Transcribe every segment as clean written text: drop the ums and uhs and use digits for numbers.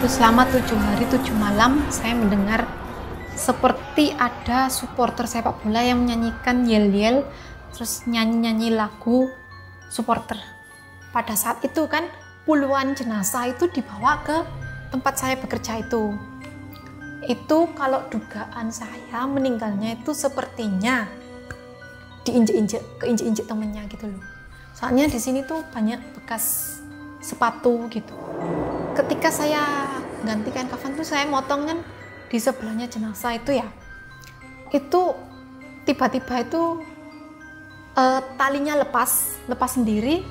Terus selama 7 hari 7 malam saya mendengar seperti ada supporter sepak bola yang menyanyikan yel-yel, terus nyanyi-nyanyi lagu supporter. Pada saat itu kan puluhan jenazah itu dibawa ke tempat saya bekerja itu. Itu kalau dugaan saya meninggalnya itu sepertinya keinjek-injek temennya gitu loh. Soalnya di sini tuh banyak bekas sepatu gitu. Ketika saya gantikan kafan tuh saya motong kan di sebelahnya jenazah itu ya. Itu tiba-tiba itu talinya lepas sendiri.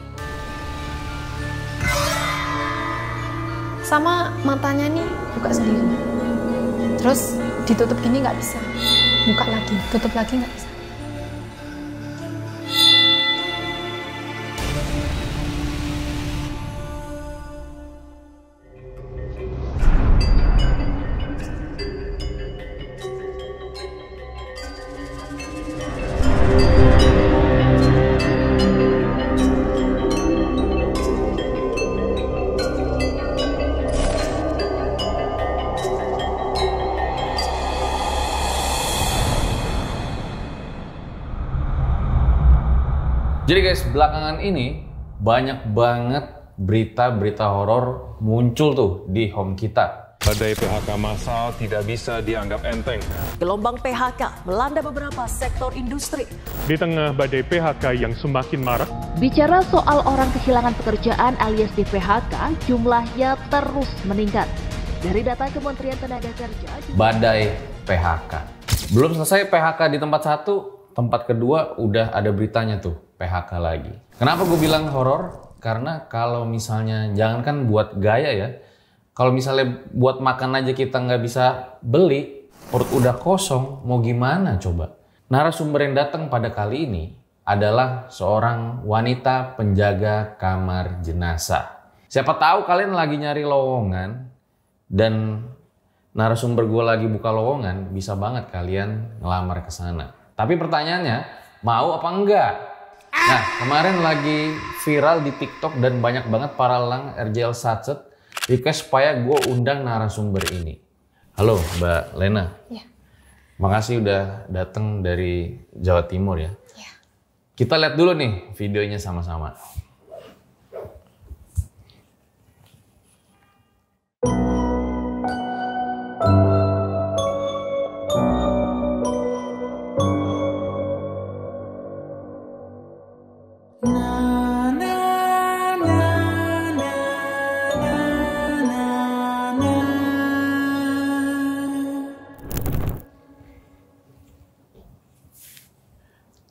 Sama matanya nih buka sendiri. Terus ditutup gini nggak bisa. Buka lagi, tutup lagi nggak bisa. Jadi guys, belakangan ini banyak banget berita-berita horor muncul tuh di home kita. Badai PHK massal tidak bisa dianggap enteng. Gelombang PHK melanda beberapa sektor industri. Di tengah badai PHK yang semakin marak, Bicara soal orang kehilangan pekerjaan alias di PHK, jumlahnya terus meningkat. Dari data Kementerian Tenaga Kerja, Badai PHK. Belum selesai PHK di tempat satu, tempat kedua udah ada beritanya tuh, PHK lagi. Kenapa gue bilang horor? Karena kalau misalnya, jangankan buat gaya ya, kalau misalnya buat makan aja kita nggak bisa beli, perut udah kosong, mau gimana coba? Narasumber yang datang pada kali ini adalah seorang wanita penjaga kamar jenazah. Siapa tahu kalian lagi nyari lowongan dan narasumber gue lagi buka lowongan, bisa banget kalian ngelamar ke sana. Tapi pertanyaannya, mau apa enggak? Nah, kemarin lagi viral di TikTok dan banyak banget para lang RJL Satset request supaya gue undang narasumber ini. Halo Mbak Lena. Ya. Makasih udah datang dari Jawa Timur ya. Ya. Kita lihat dulu nih videonya sama-sama.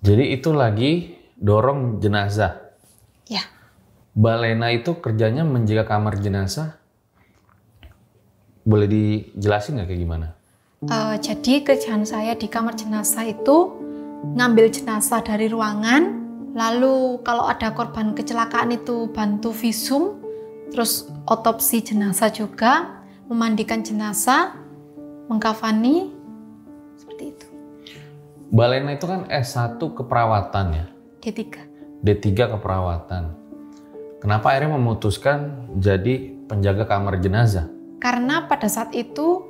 Jadi itu lagi dorong jenazah. Ya. Mbak Lena itu kerjanya menjaga kamar jenazah. Boleh dijelasin nggak kayak gimana? Jadi kerjaan saya di kamar jenazah itu ngambil jenazah dari ruangan, lalu kalau ada korban kecelakaan itu bantu visum, terus otopsi jenazah juga, memandikan jenazah, mengkafani, seperti itu. Mbak Lena itu kan S1 keperawatan ya? D3. D3 keperawatan. Kenapa akhirnya memutuskan jadi penjaga kamar jenazah? Karena pada saat itu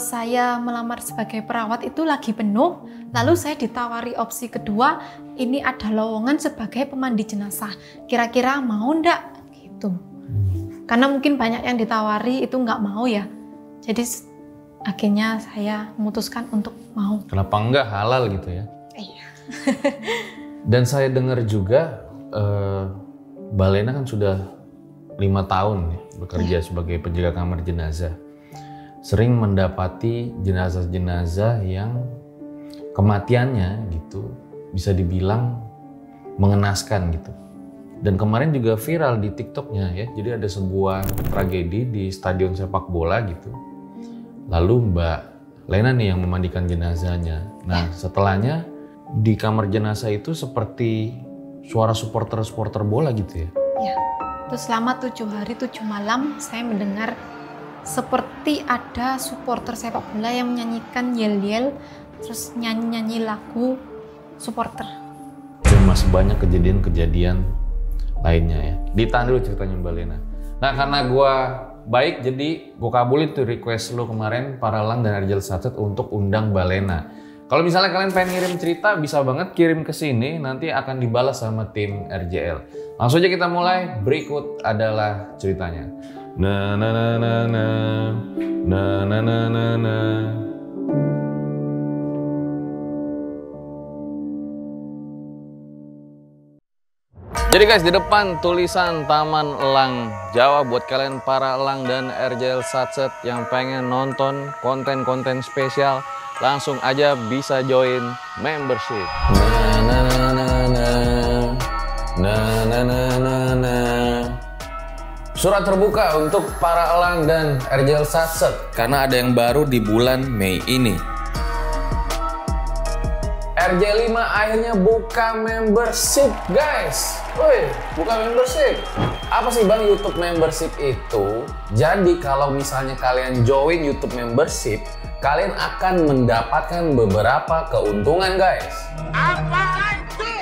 saya melamar sebagai perawat itu lagi penuh, lalu saya ditawari opsi kedua, ini ada lowongan sebagai pemandi jenazah. Kira-kira mau ndak? Gitu. Karena mungkin banyak yang ditawari itu nggak mau ya. Jadi akhirnya saya memutuskan untuk mau. Kenapa enggak halal gitu ya? Iya. Dan saya dengar juga Mbak Lena kan sudah 5 tahun ya, bekerja sebagai penjaga kamar jenazah. Sering mendapati jenazah-jenazah yang kematiannya gitu bisa dibilang mengenaskan gitu. Dan kemarin juga viral di TikToknya ya. Jadi ada sebuah tragedi di stadion sepak bola gitu. Lalu Mbak Lena nih yang memandikan jenazahnya. Nah setelahnya di kamar jenazah itu seperti suara supporter bola gitu ya? Ya. Terus selama 7 hari 7 malam saya mendengar seperti ada supporter sepak bola yang menyanyikan yel-yel, terus nyanyi-nyanyi lagu supporter. Dan masih banyak kejadian-kejadian lainnya ya. Ditahan dulu ceritanya Mbak Lena. Nah karena gue baik, jadi gue kabulin tuh request lo kemarin para elang dan RJL Satset untuk undang Balena. Kalau misalnya kalian pengen ngirim cerita, bisa banget kirim ke sini, nanti akan dibalas sama tim RJL. Langsung aja kita mulai, berikut adalah ceritanya. Na na na na na na na na na na. Jadi guys, di depan tulisan Taman Elang Jawa buat kalian para elang dan RJL Satset yang pengen nonton konten-konten spesial, langsung aja bisa join membership. Na na na na na na na na na. Surat terbuka untuk para elang dan RJL Satset karena ada yang baru di bulan Mei ini. RJ5 akhirnya buka membership guys. Woi, buka membership. Apa sih bang YouTube membership itu? Jadi kalau misalnya kalian join YouTube membership, kalian akan mendapatkan beberapa keuntungan guys. Apa itu?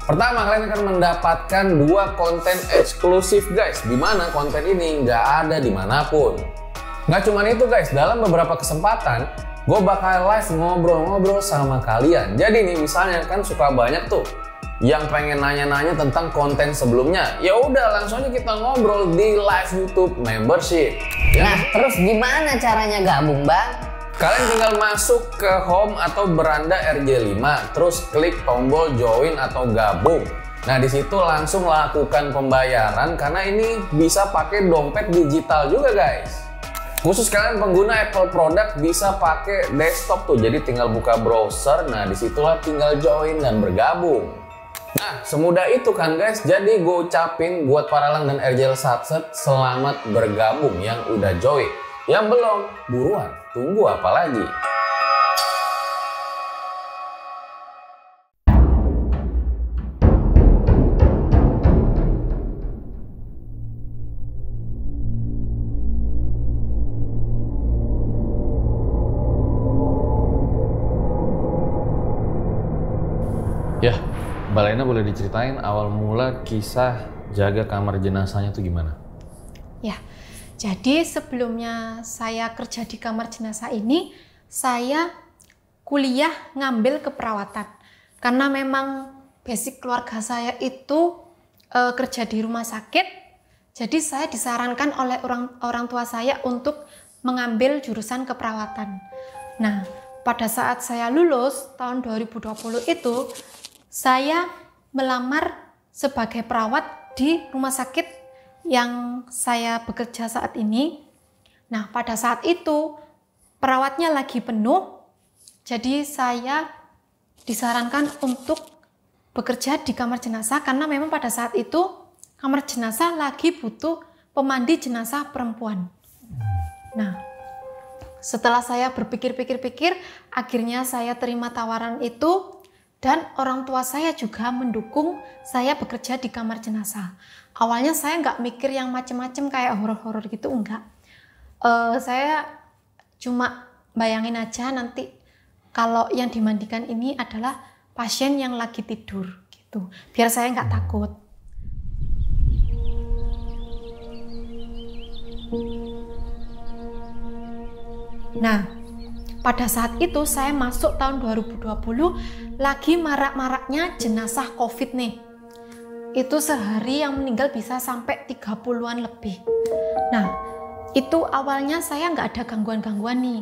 Pertama, kalian akan mendapatkan 2 konten eksklusif guys, dimana konten ini nggak ada dimanapun. Nggak cuma itu guys, dalam beberapa kesempatan gue bakal live ngobrol-ngobrol sama kalian. Jadi nih misalnya kan suka banyak tuh yang pengen nanya-nanya tentang konten sebelumnya. Ya udah langsung aja kita ngobrol di live YouTube membership. Ya. Nah, terus gimana caranya gabung, Bang? Kalian tinggal masuk ke home atau beranda RJ5, terus klik tombol join atau gabung. Nah, di situ langsung lakukan pembayaran karena ini bisa pakai dompet digital juga, guys. Khusus kalian pengguna Apple produk bisa pakai desktop tuh, jadi tinggal buka browser. Nah, disitulah tinggal join dan bergabung. Nah, semudah itu kan guys. Jadi gue ucapin buat para elang dan RJL Satset selamat bergabung yang udah join. Yang belum, buruan, tunggu apa lagi? Ya, Balena boleh diceritain awal mula kisah jaga kamar jenazahnya tuh gimana? Ya, jadi sebelumnya saya kerja di kamar jenazah ini, saya kuliah ngambil keperawatan. Karena memang basic keluarga saya itu kerja di rumah sakit, jadi saya disarankan oleh orang tua saya untuk mengambil jurusan keperawatan. Nah, pada saat saya lulus tahun 2020 itu, saya melamar sebagai perawat di rumah sakit yang saya bekerja saat ini. Nah, pada saat itu perawatnya lagi penuh, jadi saya disarankan untuk bekerja di kamar jenazah karena memang pada saat itu kamar jenazah lagi butuh pemandi jenazah perempuan. Nah, setelah saya berpikir-pikir, akhirnya saya terima tawaran itu. Dan orang tua saya juga mendukung saya bekerja di kamar jenazah. Awalnya saya nggak mikir yang macem-macem kayak horor-horor gitu, enggak. Saya cuma bayangin aja nanti kalau yang dimandikan ini adalah pasien yang lagi tidur gitu. Biar saya nggak takut. Nah, pada saat itu saya masuk tahun 2020, lagi marak-maraknya jenazah COVID nih. Itu sehari yang meninggal bisa sampai 30-an lebih. Nah, itu awalnya saya nggak ada gangguan-gangguan nih.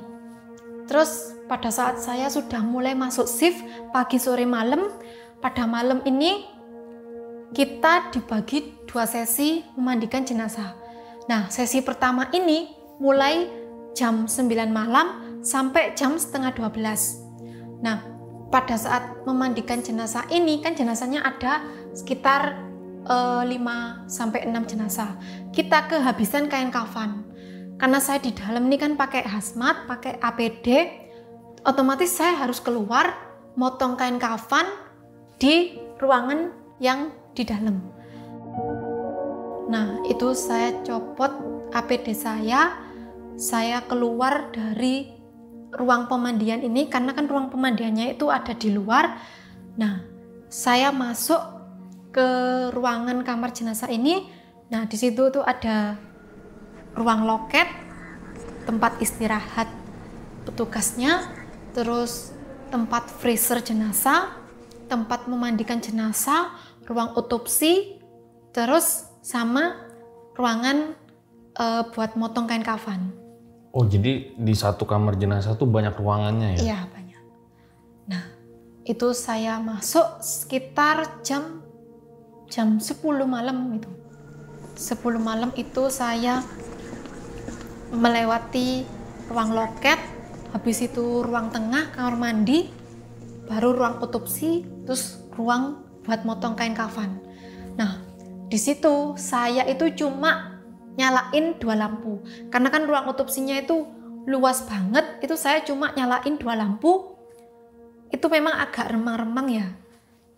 Terus pada saat saya sudah mulai masuk shift pagi, sore, malam, pada malam ini kita dibagi 2 sesi memandikan jenazah. Nah, sesi pertama ini mulai jam 9 malam sampai jam setengah 12. Nah, pada saat memandikan jenazah ini kan jenazahnya ada sekitar 5-6 jenazah. Kita kehabisan kain kafan. Karena saya di dalam ini kan pakai hazmat, pakai APD, otomatis saya harus keluar motong kain kafan di ruangan yang di dalam. Nah, itu saya copot APD saya keluar dari ruang pemandian ini karena kan ruang pemandiannya itu ada di luar. Nah, saya masuk ke ruangan kamar jenazah ini. Nah, di situ tuh ada ruang loket, tempat istirahat petugasnya, terus tempat freezer jenazah, tempat memandikan jenazah, ruang otopsi, terus sama ruangan buat motong kain kafan. Oh, jadi di satu kamar jenazah tuh banyak ruangannya ya? Iya, banyak. Nah, itu saya masuk sekitar jam 10 malam itu. 10 malam itu saya melewati ruang loket, habis itu ruang tengah, kamar mandi, baru ruang otopsi, terus ruang buat motong kain kafan. Nah, di situ saya itu cuma nyalain 2 lampu. Karena kan ruang otopsinya itu luas banget, itu saya cuma nyalain 2 lampu. Itu memang agak remang-remang ya.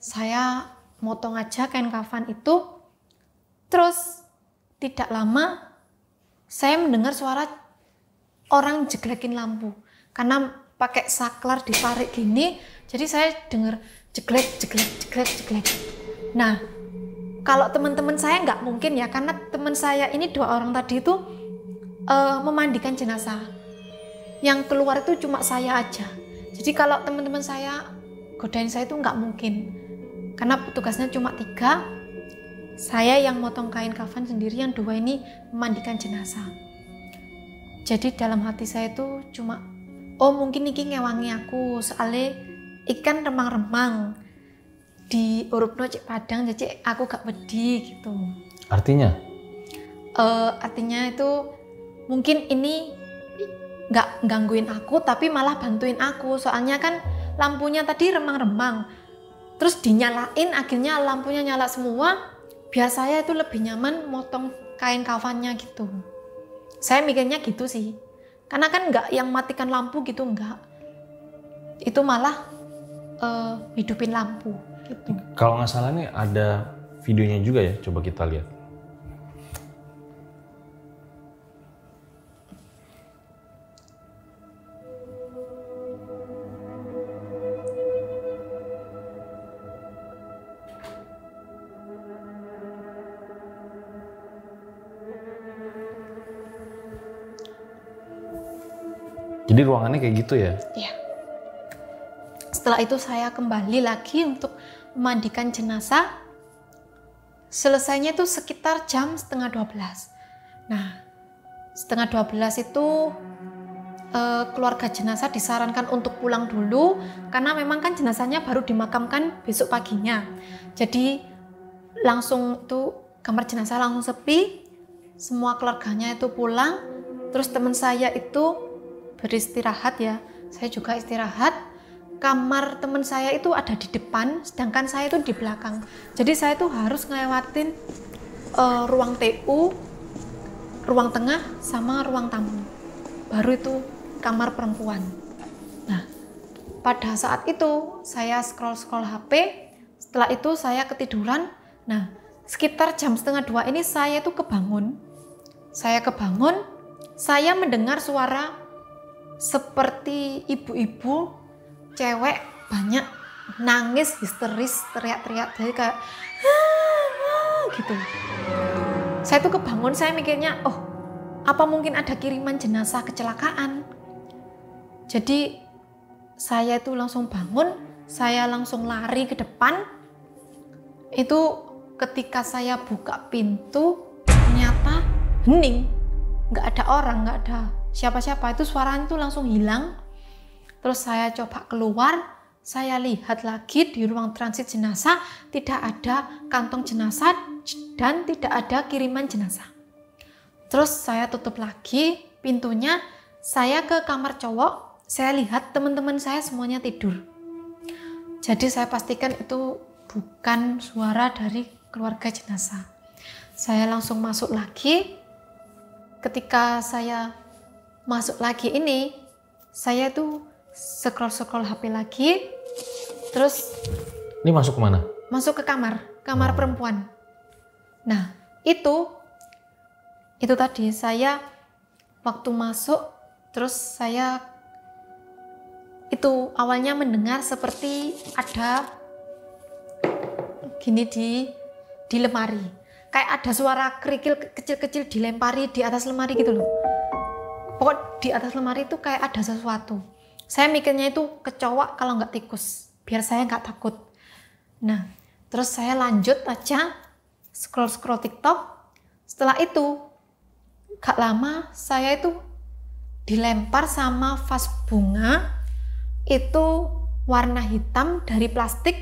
Saya motong aja kain kafan itu. Terus tidak lama saya mendengar suara orang jeglekin lampu. Karena pakai saklar ditarik gini, jadi saya dengar jeglek, jeglek, jeglek, jeglek. Nah, kalau teman-teman saya nggak mungkin ya, karena teman saya ini 2 orang tadi itu memandikan jenazah. Yang keluar itu cuma saya aja. Jadi kalau teman-teman saya godain saya itu nggak mungkin. Karena petugasnya cuma 3, saya yang motong kain kafan sendiri, yang 2 ini memandikan jenazah. Jadi dalam hati saya itu cuma, oh mungkin iki ngewangi aku, soalnya ikan remang-remang. Di urupno cek padang, jadi aku gak wedi gitu. Artinya? Artinya itu mungkin ini gak gangguin aku, tapi malah bantuin aku. Soalnya kan lampunya tadi remang-remang, terus dinyalain, akhirnya lampunya nyala semua. Biar saya itu lebih nyaman motong kain kafannya gitu. Saya mikirnya gitu sih. Karena kan gak yang matikan lampu gitu, enggak. Itu malah hidupin lampu. Gitu. Kalau nggak salah nih ada videonya juga ya, coba kita lihat. Jadi ruangannya kayak gitu ya? Iya. Setelah itu saya kembali lagi untuk memandikan jenazah. Selesainya itu sekitar jam 11:30. Nah, 11:30 itu keluarga jenazah disarankan untuk pulang dulu karena memang kan jenazahnya baru dimakamkan besok paginya. Jadi langsung tuh kamar jenazah langsung sepi, semua keluarganya itu pulang. Terus teman saya itu beristirahat ya, saya juga istirahat. Kamar teman saya itu ada di depan, sedangkan saya itu di belakang. Jadi saya itu harus ngelewatin ruang TU, ruang tengah, sama ruang tamu. Baru itu kamar perempuan. Nah, pada saat itu saya scroll HP. Setelah itu saya ketiduran. Nah, sekitar jam 1:30 ini saya itu kebangun. Saya mendengar suara seperti ibu-ibu cewek banyak nangis histeris, teriak-teriak, jadi kayak gitu. Saya tuh kebangun, saya mikirnya, oh apa mungkin ada kiriman jenazah kecelakaan. Jadi saya itu langsung bangun, saya langsung lari ke depan. Itu ketika saya buka pintu, ternyata hening, nggak ada orang, nggak ada siapa-siapa. Itu suaranya itu langsung hilang. Terus saya coba keluar, saya lihat lagi di ruang transit jenazah tidak ada kantong jenazah dan tidak ada kiriman jenazah. Terus saya tutup lagi pintunya, saya ke kamar cowok, saya lihat teman-teman saya semuanya tidur. Jadi saya pastikan itu bukan suara dari keluarga jenazah. Saya langsung masuk lagi. Ketika saya masuk lagi ini, saya tuh scroll HP lagi, terus ini masuk kemana? Masuk ke kamar perempuan. Nah, itu tadi saya waktu masuk, terus saya itu awalnya mendengar seperti ada gini di lemari. kayak ada suara kerikil kecil-kecil dilempari di atas lemari gitu loh. Pokok di atas lemari itu kayak ada sesuatu. Saya mikirnya itu kecoa kalau nggak tikus, biar saya nggak takut. Nah, terus saya lanjut aja scroll TikTok. Setelah itu, gak lama saya itu dilempar sama vas bunga itu warna hitam dari plastik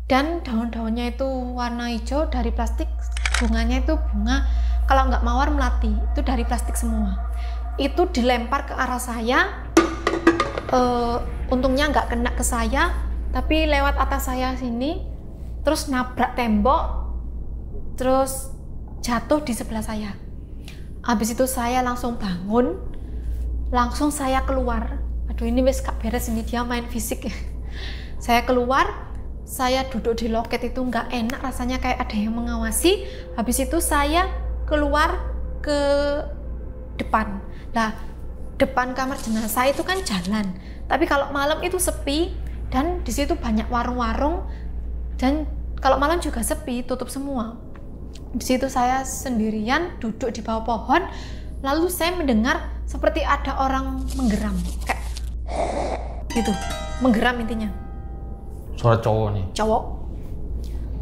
dan daun-daunnya itu warna hijau dari plastik. Bunganya itu bunga kalau nggak mawar melati, itu dari plastik semua. Itu dilempar ke arah saya. Untungnya nggak kena ke saya, tapi lewat atas saya sini, terus nabrak tembok, terus jatuh di sebelah saya. Habis itu saya langsung bangun, langsung saya keluar. Aduh, ini wes gak beres ini, dia main fisik ya. Saya keluar, saya duduk di loket, itu nggak enak rasanya, kayak ada yang mengawasi. Habis itu saya keluar ke depan. Nah, depan kamar jenazah itu kan jalan, tapi kalau malam itu sepi dan di situ banyak warung-warung, dan kalau malam juga sepi, tutup semua. Di situ saya sendirian duduk di bawah pohon, lalu saya mendengar seperti ada orang menggeram, kayak gitu, menggeram intinya. Suara cowok nih. Cowok.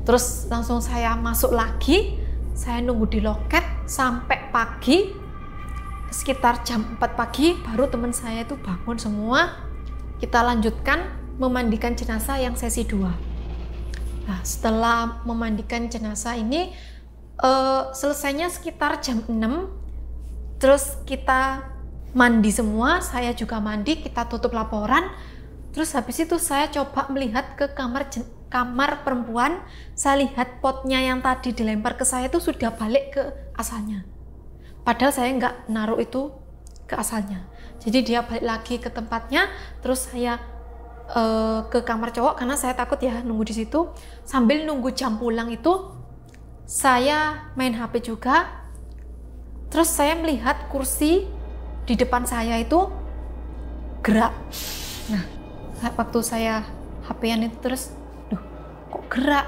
Terus langsung saya masuk lagi, saya nunggu di loket sampai pagi, sekitar jam 4 pagi baru teman saya itu bangun semua. Kita lanjutkan memandikan jenazah yang sesi 2. Nah, setelah memandikan jenazah ini selesainya sekitar jam 6. Terus kita mandi semua, saya juga mandi, kita tutup laporan. Terus habis itu saya coba melihat ke kamar perempuan. Saya lihat potnya yang tadi dilempar ke saya itu sudah balik ke asalnya. Padahal saya nggak naruh itu ke asalnya. Jadi dia balik lagi ke tempatnya. Terus saya ke kamar cowok karena saya takut ya nunggu di situ. Sambil nunggu jam pulang itu saya main HP juga. Terus saya melihat kursi di depan saya itu gerak. Nah, waktu saya HP-an itu terus, duh, kok gerak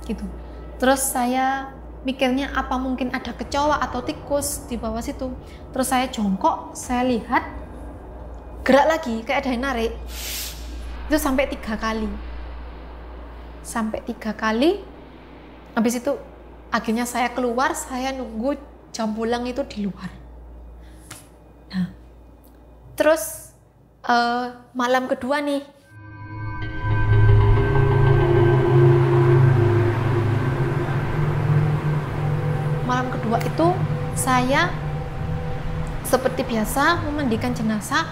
gitu. Terus saya mikirnya apa mungkin ada kecoa atau tikus di bawah situ. Terus saya jongkok, saya lihat gerak lagi, kayak ada yang narik. Itu sampai 3 kali. Sampai 3 kali. Habis itu akhirnya saya keluar, saya nunggu jam pulang itu di luar. Nah, terus malam kedua nih. Malam kedua itu saya seperti biasa memandikan jenazah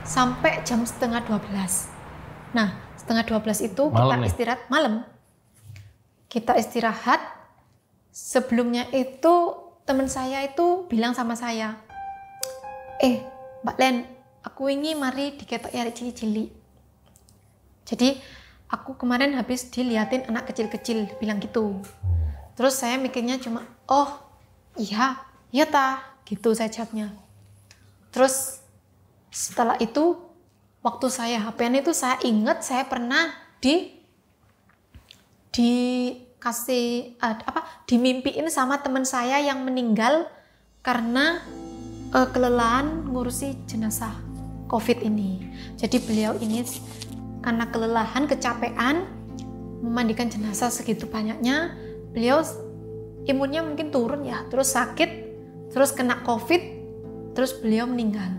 sampai jam setengah 12. Nah, setengah 12 itu kita istirahat malam. Kita istirahat. Sebelumnya itu teman saya itu bilang sama saya, Mbak Len, aku ini mari diketok ya cili-cili. Jadi aku kemarin habis diliatin anak kecil-kecil, bilang gitu. Terus saya mikirnya cuma, oh iya gitu saya jawabnya. Terus setelah itu, waktu saya HP-an itu saya ingat saya pernah dimimpiin sama teman saya yang meninggal karena kelelahan ngurusi jenazah COVID ini. Jadi beliau ini karena kelelahan, kecapean memandikan jenazah segitu banyaknya, beliau imunnya mungkin turun ya, terus sakit, terus kena COVID, terus beliau meninggal.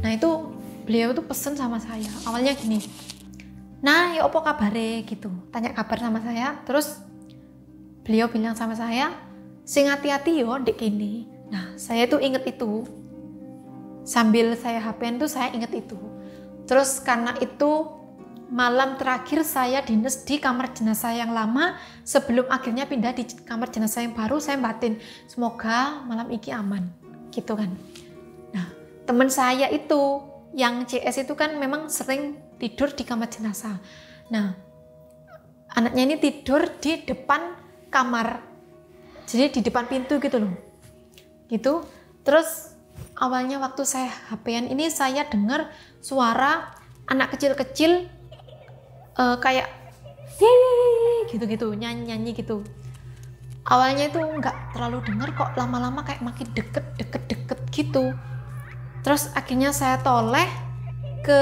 Nah itu beliau tuh pesen sama saya, awalnya gini, nah ya apa kabare gitu, tanya kabar sama saya. Terus beliau bilang sama saya, sing hati-hati yo dek ini. Nah saya tuh inget itu, sambil saya HP-an tuh saya inget itu. Terus karena itu malam terakhir saya dinas di kamar jenazah yang lama, sebelum akhirnya pindah di kamar jenazah yang baru, saya batin semoga malam ini aman gitu kan. Nah teman saya itu yang CS itu kan memang sering tidur di kamar jenazah. Nah anaknya ini tidur di depan kamar, jadi di depan pintu gitu loh gitu. Terus awalnya waktu saya HP-an ini saya dengar suara anak kecil-kecil kayak gitu-gitu, nyanyi-nyanyi gitu. awalnya itu nggak terlalu dengar, kok lama-lama kayak makin deket gitu. Terus akhirnya saya toleh ke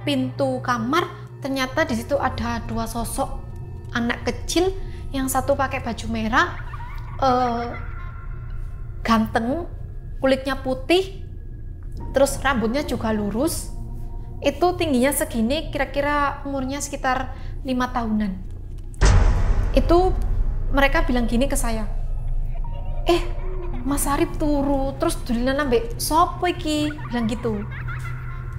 pintu kamar, ternyata di situ ada 2 sosok anak kecil, yang satu pakai baju merah, ganteng, kulitnya putih, terus rambutnya juga lurus. Itu tingginya segini, kira-kira umurnya sekitar 5 tahunan. Itu mereka bilang gini ke saya, Mas Arif turu, terus dulinan ambek sopo iki, bilang gitu.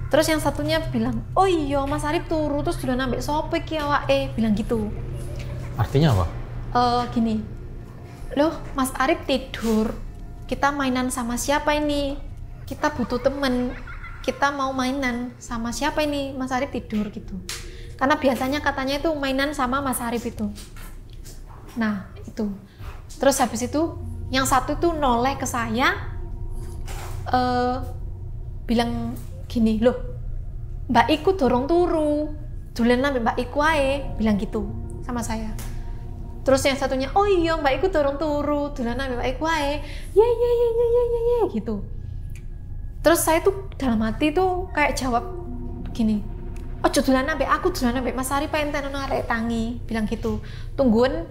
Terus yang satunya bilang, oh iya Mas Arif turu, terus dulinan ambek sopo iki awake, bilang gitu. Artinya apa? Gini, loh Mas Arif tidur, kita mainan sama siapa ini? Kita butuh temen, kita mau mainan sama siapa ini? Mas Arif tidur gitu. Karena biasanya katanya itu mainan sama Mas Arif itu. Nah itu. Terus habis itu yang satu tuh noleh ke saya, bilang gini, loh Mbak Iku dorong turu, dulen ambek Mbak Iku ae, bilang gitu sama saya. Terus yang satunya, oh iya Mbak Iku dorong turu, dulen ambek Mbak Iku ae, ye gitu. Terus saya tuh dalam hati tuh kayak jawab gini, ojo dulen ambek aku, dulen ambek Mas Arif enten ono arek tangi, bilang gitu. Tungguin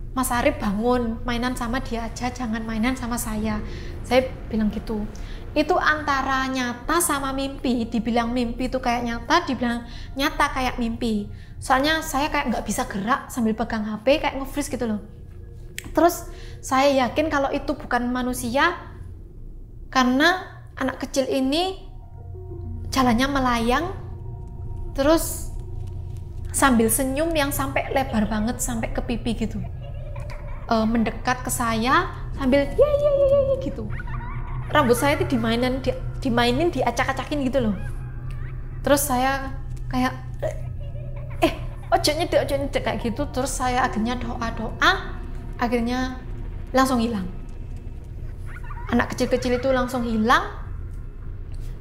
Mas Arif bangun, mainan sama dia aja, jangan mainan sama saya. Saya bilang gitu. Itu antara nyata sama mimpi. Dibilang mimpi itu kayak nyata, dibilang nyata kayak mimpi. Soalnya saya kayak nggak bisa gerak sambil pegang HP, kayak nge-freeze gitu loh. Terus saya yakin kalau itu bukan manusia, karena anak kecil ini jalannya melayang, terus sambil senyum yang sampai lebar banget, sampai ke pipi gitu. Mendekat ke saya sambil ya gitu. Rambut saya itu dimainin, diacak-acakin gitu loh. Terus saya kayak ojo nyedek kayak gitu. Terus saya akhirnya doa, akhirnya langsung hilang. Anak kecil-kecil itu langsung hilang,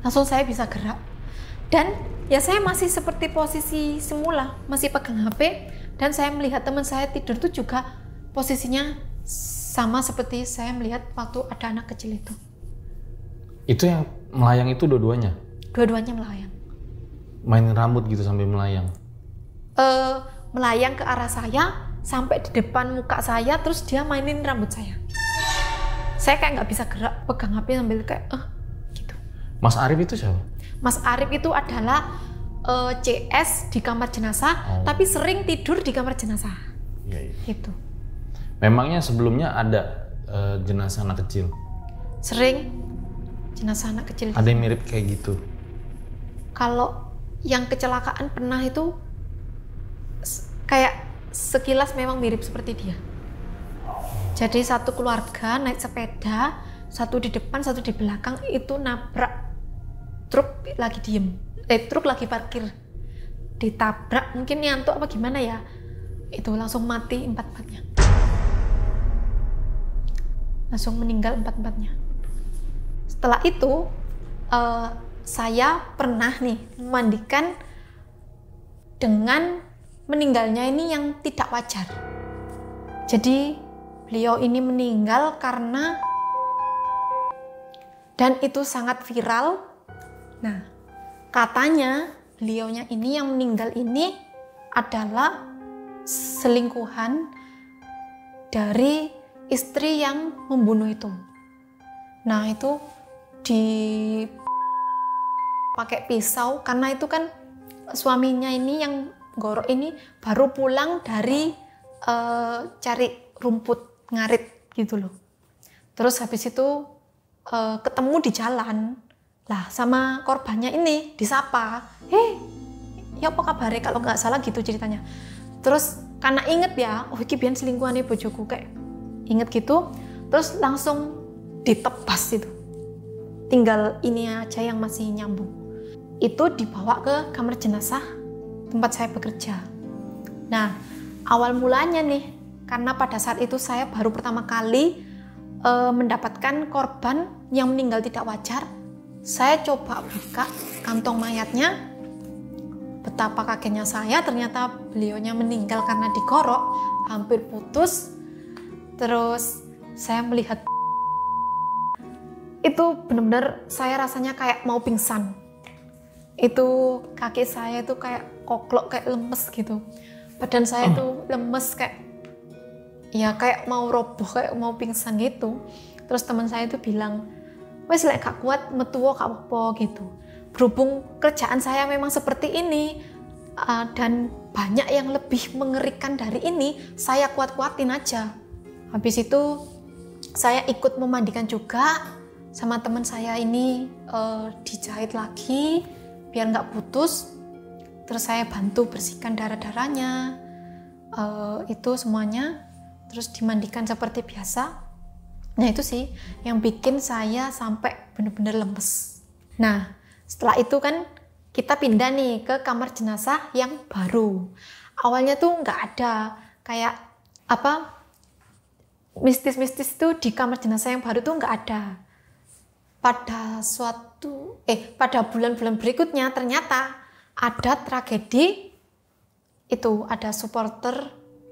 langsung saya bisa gerak. Dan ya saya masih seperti posisi semula, masih pegang HP, dan saya melihat teman saya tidur itu juga posisinya sama seperti saya melihat waktu ada anak kecil itu. Itu yang melayang itu dua-duanya? Dua-duanya melayang. Mainin rambut gitu sambil melayang? Melayang ke arah saya, sampai di depan muka saya, terus dia mainin rambut saya. Saya kayak nggak bisa gerak, pegang HP sambil kayak gitu. Mas Arif itu siapa? Mas Arif itu adalah CS di kamar jenazah, tapi sering tidur di kamar jenazah. Iya. Gitu. Memangnya sebelumnya ada jenazah anak kecil? Sering jenazah anak kecil. Ada yang mirip kayak gitu? Kalau yang kecelakaan pernah itu kayak sekilas memang mirip seperti dia. Jadi satu keluarga naik sepeda, satu di depan, satu di belakang, itu nabrak truk lagi diem. Truk lagi parkir. Ditabrak, mungkin nyantuk apa gimana ya. Itu langsung mati 4-4-nya. Langsung meninggal 4-4-nya. Setelah itu saya pernah nih memandikan dengan meninggalnya ini yang tidak wajar. Jadi beliau ini meninggal karena, dan itu sangat viral. Nah, katanya beliaunya ini yang meninggal ini adalah selingkuhan dari istri yang membunuh itu. Nah, itu pakai pisau, karena itu kan suaminya ini yang gorok ini baru pulang dari cari rumput ngarit gitu loh. Terus habis itu ketemu di jalan lah sama korbannya ini, disapa, ya apa kabarnya, kalau nggak salah gitu ceritanya. Terus karena inget ya, iki biyen selingkuhannya bojoku, kayak inget gitu, terus langsung ditebas itu. Tinggal ini aja yang masih nyambung. Itu dibawa ke kamar jenazah tempat saya bekerja. Nah, awal mulanya nih, karena pada saat itu saya baru pertama kali mendapatkan korban yang meninggal tidak wajar, saya coba buka kantong mayatnya. Betapa kagetnya saya, ternyata beliaunya meninggal karena digorok, hampir putus. Terus saya melihat itu benar-benar saya rasanya kayak mau pingsan. Itu kaki saya itu kayak koklok, kayak lemes gitu. Badan saya itu lemes kayak mau roboh, kayak mau pingsan gitu. Terus teman saya itu bilang, wes lek gak kuat metu gak apa-apa gitu. Berhubung kerjaan saya memang seperti ini dan banyak yang lebih mengerikan dari ini, saya kuat-kuatin aja. Habis itu saya ikut memandikan juga sama teman saya ini, dijahit lagi biar nggak putus. Terus saya bantu bersihkan darah-darahnya, itu semuanya, terus dimandikan seperti biasa. Nah itu sih yang bikin saya sampai benar-benar lemes. Nah setelah itu kan kita pindah nih ke kamar jenazah yang baru. Awalnya tuh nggak ada kayak mistis-mistis itu di kamar jenazah yang baru tuh nggak ada. Pada bulan-bulan berikutnya ternyata ada tragedi. Itu ada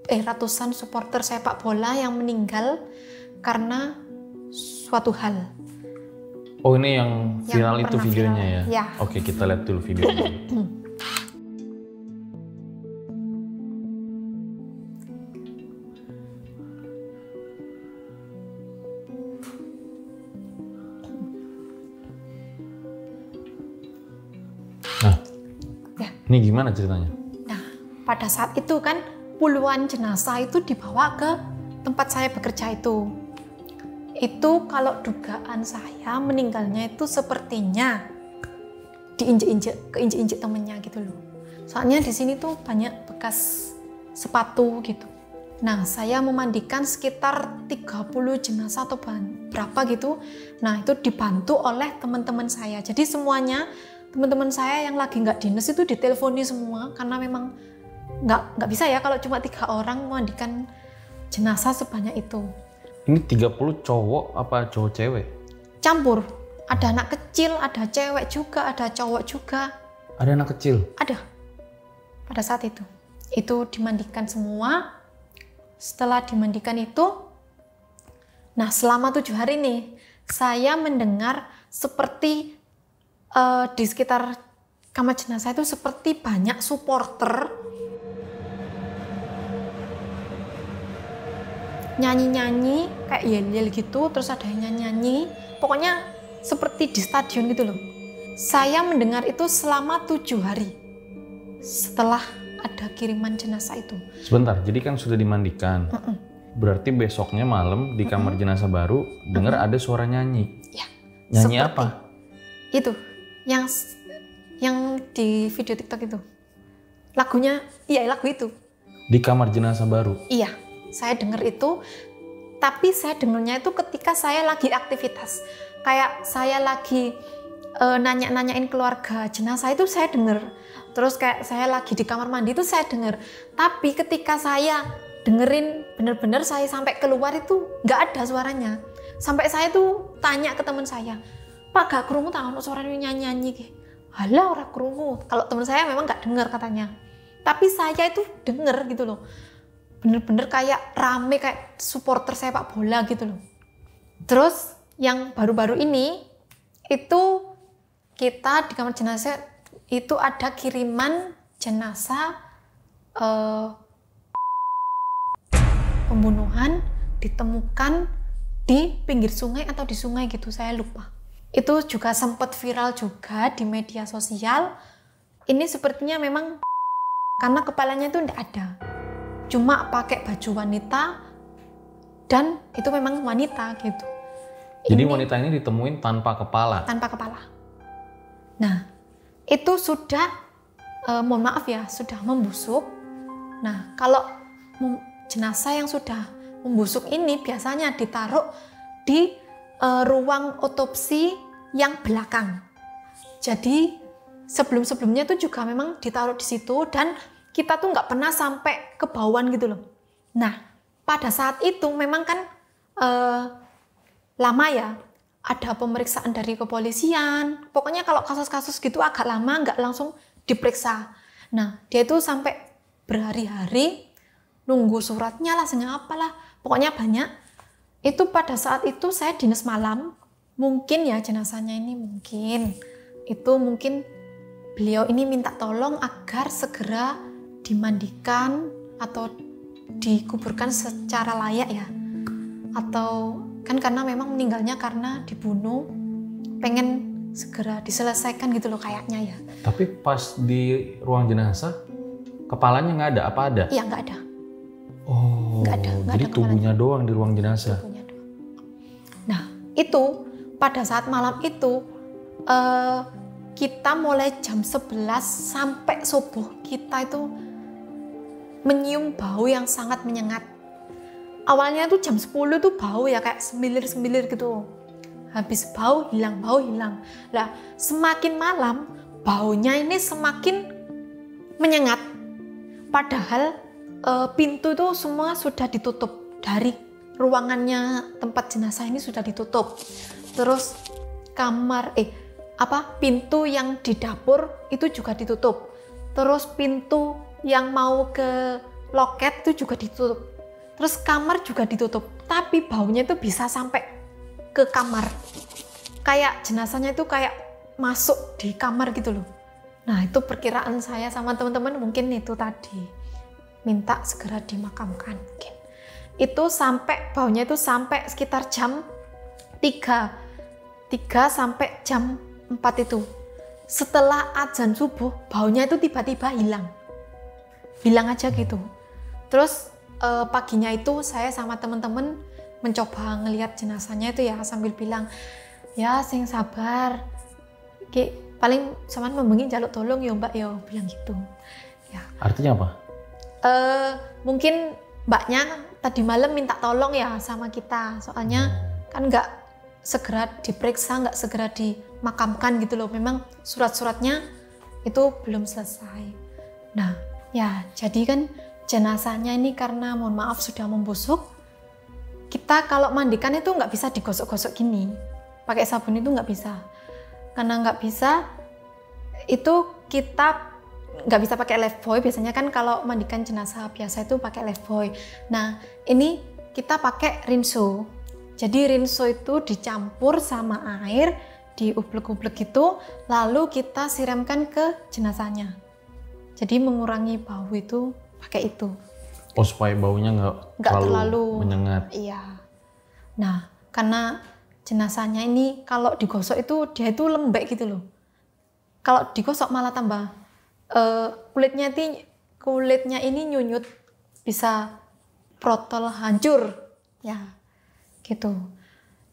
ratusan supporter sepak bola yang meninggal karena suatu hal. Oh ini yang viral itu videonya viral. Ya. Oke, kita lihat dulu videonya. Nah, ini gimana ceritanya? Nah, pada saat itu kan puluhan jenazah itu dibawa ke tempat saya bekerja itu. Itu kalau dugaan saya meninggalnya itu sepertinya keinjek-injek temennya gitu loh. Soalnya di sini tuh banyak bekas sepatu gitu. Nah, saya memandikan sekitar 30 jenazah atau berapa gitu. Nah, itu dibantu oleh teman-teman saya. Jadi semuanya teman-teman saya yang lagi nggak dinas itu diteleponi semua karena memang nggak bisa ya kalau cuma 3 orang memandikan jenazah sebanyak itu. Ini 30 cowok apa cowok cewek? Campur. Ada anak kecil, ada cewek juga, ada cowok juga. Ada anak kecil? Ada. Pada saat itu. Itu dimandikan semua. Setelah dimandikan itu, nah selama 7 hari nih, saya mendengar seperti di sekitar kamar jenazah itu seperti banyak supporter nyanyi-nyanyi kayak yel-yel gitu, terus ada yang nyanyi-nyanyi, pokoknya seperti di stadion gitu loh. Saya mendengar itu selama 7 hari setelah ada kiriman jenazah itu. Sebentar, jadi kan sudah dimandikan. Berarti besoknya malam di kamar jenazah baru dengar ada suara nyanyi. Ya, nyanyi seperti apa? Itu yang di video TikTok itu. Lagunya, iya lagu itu. Di kamar jenazah baru? Iya, saya dengar itu. Tapi saya dengarnya itu ketika saya lagi aktivitas. Kayak saya lagi nanya-nanyain keluarga jenazah itu saya dengar. Terus kayak saya lagi di kamar mandi itu saya dengar. Tapi ketika saya dengerin bener-bener saya sampai keluar itu nggak ada suaranya. Sampai saya tuh tanya ke teman saya, Pak gak krungu tahu suaranya nyanyi-nyanyi ki. Halah ora krungu. Kalau teman saya memang nggak dengar katanya. Tapi saya itu dengar gitu loh. Bener-bener kayak rame kayak supporter sepak bola gitu loh. Terus yang baru-baru ini itu kita di kamar jenazah itu ada kiriman jenazah pembunuhan ditemukan di pinggir sungai atau di sungai gitu, saya lupa. Itu juga sempat viral juga di media sosial. Ini sepertinya memang karena kepalanya itu tidak ada, cuma pakai baju wanita dan itu memang wanita gitu. Jadi wanita ini ditemuin tanpa kepala? Tanpa kepala. Nah, itu sudah, mohon maaf ya, sudah membusuk. Nah, kalau jenazah yang sudah membusuk ini biasanya ditaruh di ruang otopsi yang belakang. Jadi sebelum-sebelumnya itu juga memang ditaruh di situ dan kita tuh nggak pernah sampai ke bawaan gitu loh. Nah, pada saat itu memang kan lama ya, ada pemeriksaan dari kepolisian. Pokoknya kalau kasus-kasus gitu agak lama, nggak langsung diperiksa. Nah, dia itu sampai berhari-hari nunggu suratnya lah, apalah. pokoknya banyak. Itu pada saat itu saya dinas malam, mungkin ya jenazahnya ini mungkin beliau ini minta tolong agar segera dimandikan atau dikuburkan secara layak ya. Atau kan karena memang meninggalnya karena dibunuh, pengen segera diselesaikan gitu loh kayaknya ya. Tapi pas di ruang jenazah, kepalanya nggak ada, apa ada? Iya nggak ada. Oh, nggak ada jadi tubuhnya doang di ruang jenazah. Tubuhnya doang. Nah itu pada saat malam itu kita mulai jam 11 sampai subuh kita itu menyium bau yang sangat menyengat. Awalnya tuh jam 10 tuh bau ya kayak semilir-semilir gitu. Habis bau hilang. Lah semakin malam baunya ini semakin menyengat. Padahal pintu tuh semua sudah ditutup. Dari ruangannya tempat jenazah ini sudah ditutup. Terus pintu yang di dapur itu juga ditutup. Terus pintu yang mau ke loket itu juga ditutup. Terus kamar juga ditutup, tapi baunya itu bisa sampai ke kamar. Kayak jenazahnya itu kayak masuk di kamar gitu loh. Nah itu perkiraan saya sama teman-teman mungkin itu tadi. Minta segera dimakamkan mungkin. Itu baunya itu sampai sekitar jam 3 sampai jam 4 itu. Setelah azan subuh, baunya itu tiba-tiba hilang aja gitu. Terus paginya itu saya sama teman-teman mencoba ngelihat jenazahnya itu ya sambil bilang ya sing sabar, paling sampean membengi jaluk tolong ya mbak ya, bilang gitu ya. Artinya apa? Mungkin mbaknya tadi malam minta tolong ya sama kita, soalnya kan nggak segera diperiksa, nggak segera dimakamkan gitu loh, memang surat-suratnya itu belum selesai. Nah ya jadi kan jenazahnya ini karena mohon maaf sudah membusuk, kita kalau mandikan itu nggak bisa digosok-gosok gini, pakai sabun itu nggak bisa. Karena nggak bisa, itu kita nggak bisa pakai lifebuoy. Biasanya kan kalau mandikan jenazah biasa itu pakai lifebuoy. Nah ini kita pakai rinso. Jadi rinso itu dicampur sama air, diublek-ublek gitu, lalu kita siramkan ke jenazahnya. Jadi mengurangi bau itu pakai itu. Oh supaya baunya nggak terlalu menyengat. Iya. Nah karena jenazahnya ini kalau digosok itu dia itu lembek gitu loh. Kalau digosok malah tambah kulitnya ini nyunyut, bisa protol hancur ya gitu.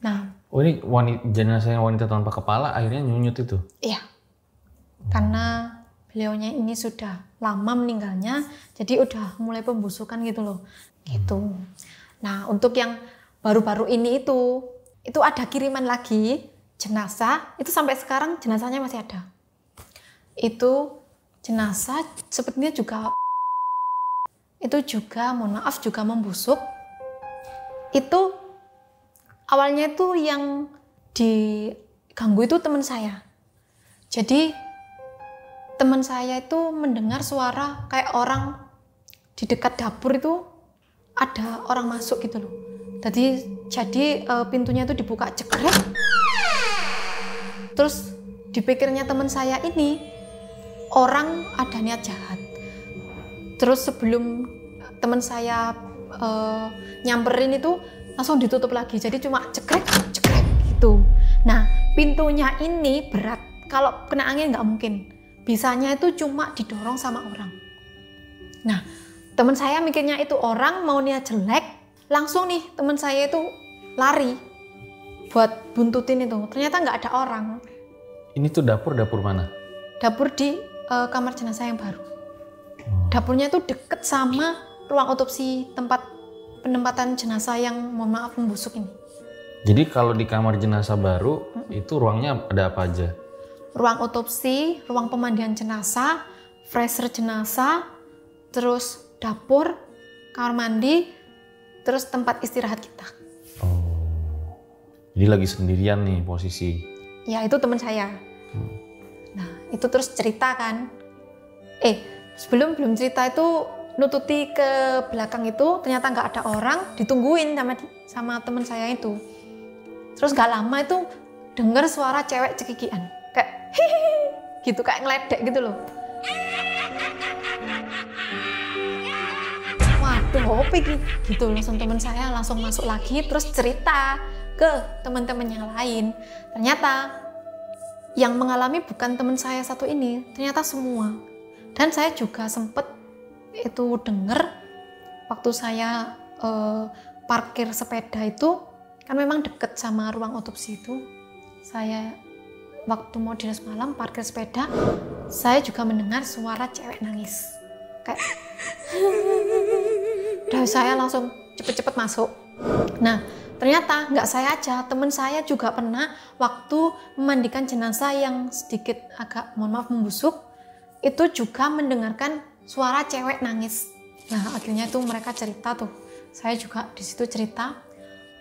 Nah ini jenazah wanita tanpa kepala akhirnya nyunyut itu? Iya. Karena beliaunya ini sudah lama meninggalnya, jadi udah mulai pembusukan gitu loh, gitu. Nah untuk yang baru-baru ini itu ada kiriman lagi jenazah, itu sampai sekarang jenazahnya masih ada. Itu jenazah sepertinya juga mohon maaf juga membusuk. Itu awalnya itu yang diganggu itu teman saya. Jadi teman saya itu mendengar suara kayak orang di dekat dapur itu ada orang masuk gitu loh. Jadi pintunya itu dibuka cekrek. Terus dipikirnya teman saya ini orang ada niat jahat. Terus sebelum teman saya nyamperin itu langsung ditutup lagi. Jadi cuma cekrek gitu. Nah pintunya ini berat. Kalau kena angin nggak mungkin. Bisanya itu cuma didorong sama orang. Nah, teman saya mikirnya itu orang mau niat jelek, langsung nih teman saya itu lari buat buntutin itu. Ternyata nggak ada orang. Ini tuh dapur mana? Dapur di kamar jenazah yang baru. Dapurnya itu deket sama ruang otopsi, tempat penempatan jenazah yang mohon maaf membusuk ini. Jadi kalau di kamar jenazah baru itu ruangnya ada apa aja? Ruang otopsi, ruang pemandian jenazah, freezer jenazah, terus dapur, kamar mandi, terus tempat istirahat kita. Oh, jadi lagi sendirian nih posisi? Ya itu teman saya. Nah itu terus cerita kan. Sebelum cerita itu nututi ke belakang itu, ternyata nggak ada orang, ditungguin sama teman saya itu. Terus nggak lama itu dengar suara cewek cekikian, kayak hihihi gitu, kayak ngeledek gitu loh. Waduh, apa ini? Gitu, langsung teman saya langsung masuk lagi, terus cerita ke teman-teman yang lain. Ternyata yang mengalami bukan teman saya satu ini, ternyata semua. Dan saya juga sempet itu dengar waktu saya parkir sepeda itu, kan memang deket sama ruang otopsi itu. Saya waktu mau dinas malam parkir sepeda, saya juga mendengar suara cewek nangis. Kayak dan saya langsung cepet-cepet masuk. Nah, ternyata nggak saya aja, teman saya juga pernah waktu memandikan jenazah yang sedikit agak, mohon maaf, membusuk, itu juga mendengarkan suara cewek nangis. Nah, akhirnya tuh mereka cerita tuh, saya juga di situ cerita.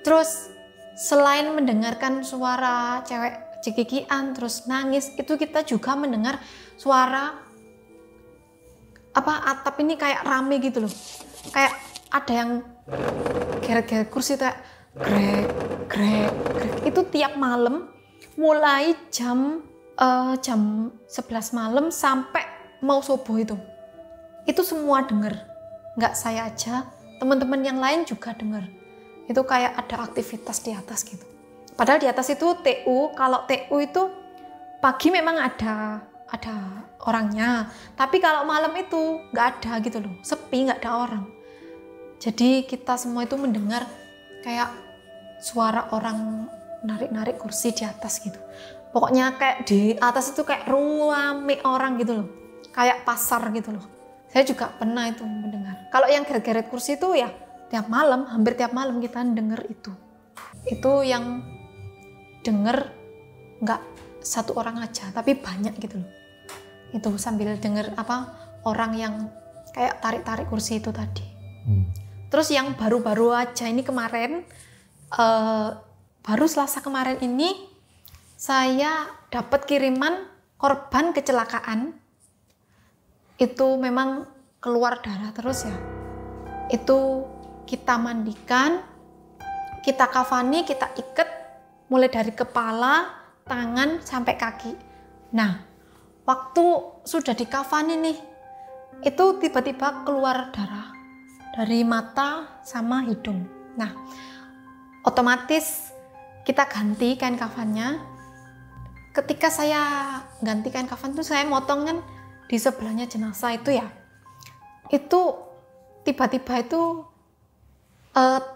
Terus selain mendengarkan suara cewek cekikian terus nangis, itu kita juga mendengar suara atap ini kayak rame gitu loh, kayak ada yang geret-geret kursi, kayak grek. Itu tiap malam mulai jam 11 malam sampai mau subuh itu semua denger. Nggak saya aja, teman-teman yang lain juga denger. Itu kayak ada aktivitas di atas gitu. Padahal di atas itu TU, kalau TU itu pagi memang ada orangnya, tapi kalau malam itu nggak ada gitu loh, sepi, nggak ada orang. Jadi kita semua itu mendengar kayak suara orang narik-narik kursi di atas gitu. Pokoknya kayak di atas itu kayak rame orang gitu loh, kayak pasar gitu loh. Saya juga pernah itu mendengar. Kalau yang geret-geret kursi itu ya tiap malam, hampir tiap malam kita denger itu. Itu yang denger nggak satu orang aja, tapi banyak gitu loh. Itu sambil denger orang yang kayak tarik-tarik kursi itu tadi. Terus yang baru-baru aja ini kemarin, baru Selasa kemarin ini, saya dapat kiriman korban kecelakaan. Itu memang keluar darah terus ya. Itu kita mandikan, kita kafani, kita ikat, mulai dari kepala, tangan, sampai kaki. Nah, waktu sudah dikafani nih, itu tiba-tiba keluar darah dari mata sama hidung. Nah, otomatis kita ganti kain kafannya. Ketika saya ganti kain kafan itu, saya motong kan di sebelahnya jenazah itu ya. Itu tiba-tiba itu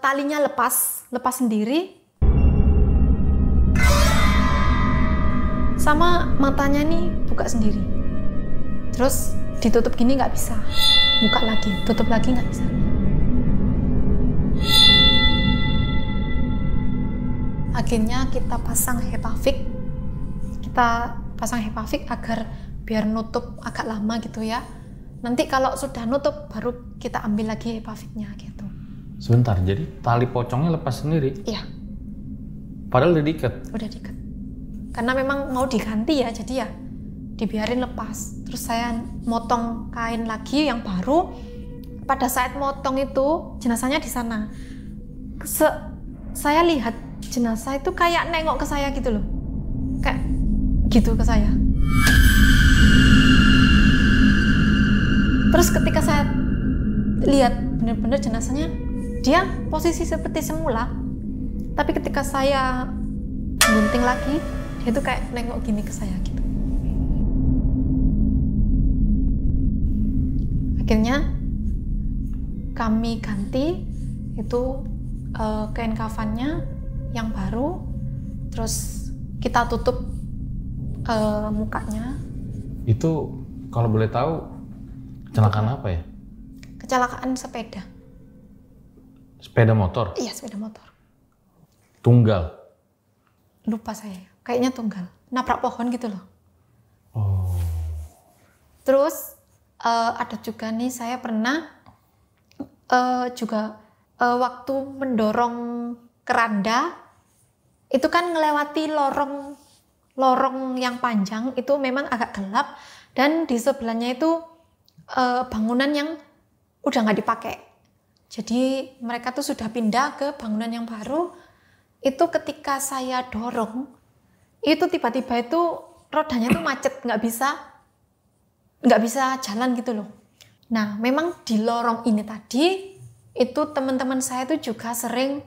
talinya lepas sendiri. Sama matanya nih buka sendiri. Terus ditutup gini nggak bisa. Buka lagi, tutup lagi nggak bisa. Akhirnya kita pasang hepafik. Kita pasang hepafik agar biar nutup agak lama gitu ya. Nanti kalau sudah nutup baru kita ambil lagi hepafiknya gitu. Sebentar, jadi tali pocongnya lepas sendiri? Iya. Padahal udah diikat? Udah diikat. Karena memang mau diganti ya, jadi ya dibiarin lepas. Terus saya motong kain lagi yang baru. Pada saat motong itu jenazahnya di sana. Saya lihat jenazah itu kayak nengok ke saya gitu loh. Kayak gitu ke saya. Terus ketika saya lihat benar-benar jenazahnya, dia posisi seperti semula. Tapi ketika saya gunting lagi, dia tuh kayak nengok gini ke saya gitu. Akhirnya kami ganti itu kain kafannya yang baru, terus kita tutup mukanya. Itu kalau boleh tahu kecelakaan apa ya? Kecelakaan sepeda. Sepeda motor? Iya, sepeda motor. Tunggal? Lupa saya, kayaknya tunggal. Nabrak pohon gitu loh. Oh. Terus ada juga nih, saya pernah juga waktu mendorong keranda, itu kan melewati lorong yang panjang, itu memang agak gelap, dan di sebelahnya itu bangunan yang udah nggak dipakai. Jadi mereka tuh sudah pindah ke bangunan yang baru. Itu ketika saya dorong, itu tiba-tiba itu rodanya tuh macet, nggak bisa jalan gitu loh. Nah, memang di lorong ini tadi, itu teman-teman saya tuh juga sering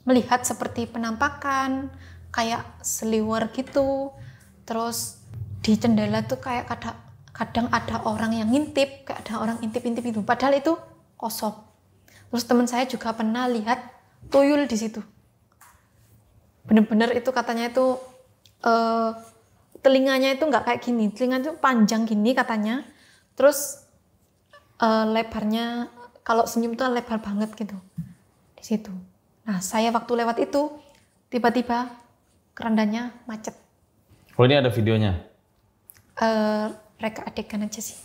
melihat seperti penampakan, kayak seliwer gitu. Terus di jendela tuh kayak kadang ada orang yang ngintip, kayak ada orang intip-intip itu. Padahal itu kosong. Terus teman saya juga pernah lihat tuyul di situ. Bener-bener itu katanya itu telinganya itu nggak kayak gini, telinganya itu panjang gini katanya. Terus lebarnya kalau senyum tuh lebar banget gitu di situ. Nah, saya waktu lewat itu tiba-tiba kerandanya macet. Oh, ini ada videonya? Reka adegan aja sih.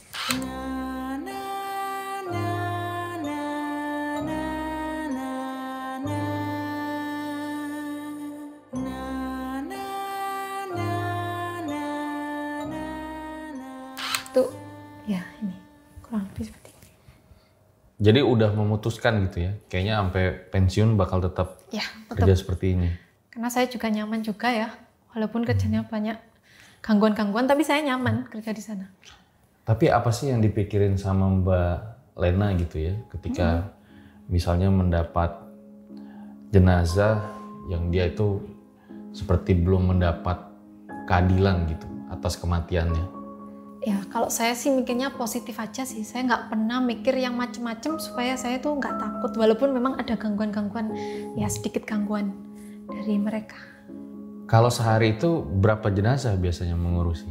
Tuh, ya ini kurang lebih seperti ini. Jadi udah memutuskan gitu ya, kayaknya sampai pensiun bakal tetap kerja seperti ini. Karena saya juga nyaman juga ya, walaupun kerjanya banyak gangguan-gangguan, tapi saya nyaman kerja di sana. Tapi apa sih yang dipikirin sama Mbak Lena gitu ya, ketika misalnya mendapat jenazah yang dia itu seperti belum mendapat keadilan gitu atas kematiannya? Ya, kalau saya sih mikirnya positif aja sih. Saya nggak pernah mikir yang macem-macem supaya saya tuh nggak takut. Walaupun memang ada gangguan-gangguan, ya sedikit gangguan dari mereka. Kalau sehari itu berapa jenazah biasanya mengurusi?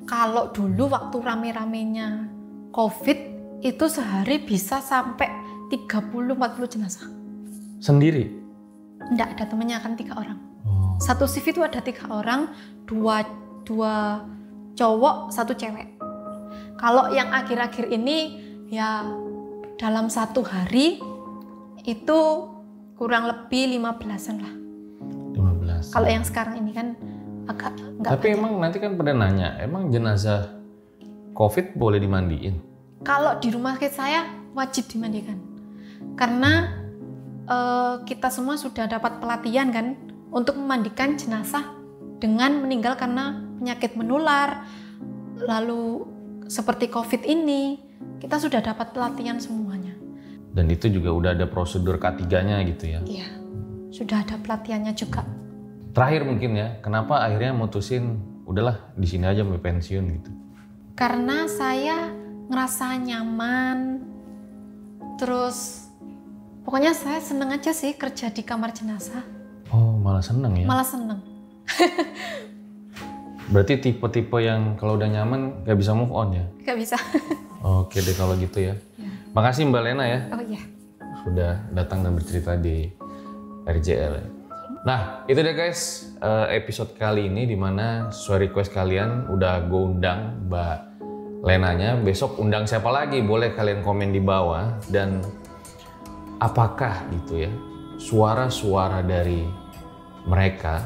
Kalau dulu waktu rame-ramenya COVID, itu sehari bisa sampai 30-40 jenazah. Sendiri? Nggak, ada temennya kan 3 orang. Oh. Satu shift itu ada 3 orang, dua cowok, 1 cewek. Kalau yang akhir-akhir ini ya dalam 1 hari itu kurang lebih 15-an lah. 15. Kalau yang sekarang ini kan agak enggak. Tapi banyak. Emang nanti kan pada nanya, emang jenazah COVID boleh dimandiin? Kalau di rumah sakit saya wajib dimandikan. Karena kita semua sudah dapat pelatihan kan untuk memandikan jenazah dengan meninggal karena penyakit menular, lalu seperti COVID ini, kita sudah dapat pelatihan semuanya. Dan itu juga udah ada prosedur K3-nya gitu ya? Iya, sudah ada pelatihannya juga. Terakhir mungkin ya, kenapa akhirnya mutusin udahlah di sini aja sampai pensiun gitu? Karena saya ngerasa nyaman, terus pokoknya saya seneng aja sih kerja di kamar jenazah. Oh, malah seneng ya? Malah seneng. Berarti tipe-tipe yang kalau udah nyaman gak bisa move on ya? Gak bisa. Oke deh kalau gitu ya. Makasih Mbak Lena ya. Oh iya. Sudah datang dan bercerita di RJL. Nah itu deh guys episode kali ini dimana sesuai request kalian udah gue undang Mbak Lenanya. Besok undang siapa lagi boleh kalian komen di bawah. Dan apakah gitu ya suara-suara dari mereka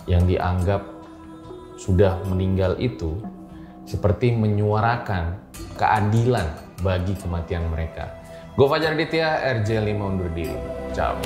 yang dianggap sudah meninggal itu seperti menyuarakan keadilan bagi kematian mereka. Gue Fajar Aditya, RJ5 undur diri. Ciao.